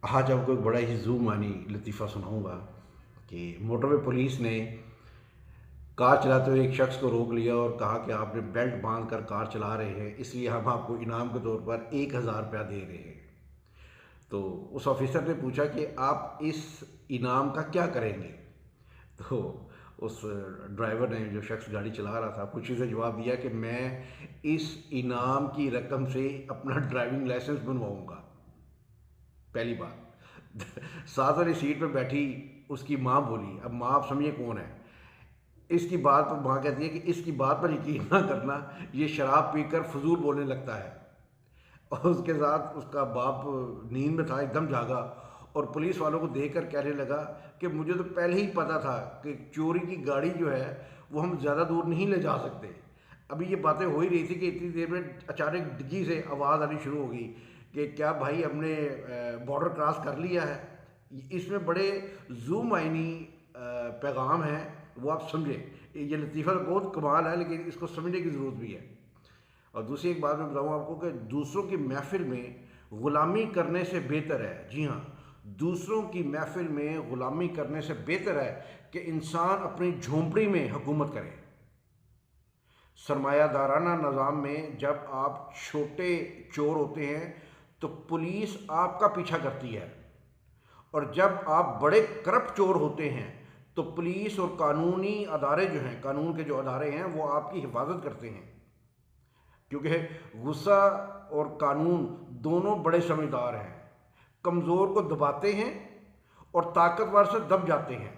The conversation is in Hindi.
आज आपको एक बड़ा ही ज़ूम-मानी लतीफ़ा सुनाऊँगा कि मोटरवे पुलिस ने कार चलाते हुए एक शख्स को रोक लिया और कहा कि आपने बेल्ट बांध कर कार चला रहे हैं, इसलिए हम आपको इनाम के तौर पर 1000 रुपया दे रहे हैं। तो उस ऑफिसर ने पूछा कि आप इस इनाम का क्या करेंगे? तो उस ड्राइवर ने, जो शख्स गाड़ी चला रहा था, खुशी से जवाब दिया कि मैं इस इनाम की रकम से अपना ड्राइविंग लाइसेंस बनवाऊँगा। पहली बात। साथ वाली सीट पे बैठी उसकी माँ बोली। अब माँ आप समझिए कौन है। इसकी बात पर माँ कहती है कि इसकी बात पर यकीन ना करना, ये शराब पीकर फजूल बोलने लगता है। और उसके साथ उसका बाप नींद में था, एकदम जागा और पुलिस वालों को देखकर कहने लगा कि मुझे तो पहले ही पता था कि चोरी की गाड़ी जो है वो हम ज़्यादा दूर नहीं ले जा सकते। अभी ये बातें हो ही रही थी कि इतनी देर में अचानक डिग्गी से आवाज़ आनी शुरू हो गई कि क्या भाई हमने बॉर्डर क्रॉस कर लिया है। इसमें बड़े जूम आइनी पैगाम हैं, वो आप समझें। ये लतीफ़ा तो बहुत कमाल है, लेकिन इसको समझने की ज़रूरत भी है। और दूसरी एक बात मैं बताऊँ आपको कि दूसरों की महफिल में ग़ुलामी करने से बेहतर है, जी हाँ, दूसरों की महफिल में ग़ुलामी करने से बेहतर है कि इंसान अपनी झोंपड़ी में हुकूमत करे। सरमायादाराना निज़ाम में जब आप छोटे चोर होते हैं तो पुलिस आपका पीछा करती है, और जब आप बड़े करप्ट चोर होते हैं तो पुलिस और कानूनी अदारे जो हैं, कानून के जो अदारे हैं, वो आपकी हिफाजत करते हैं। क्योंकि गुस्सा और कानून दोनों बड़े समझदार हैं, कमज़ोर को दबाते हैं और ताकतवर से दब जाते हैं।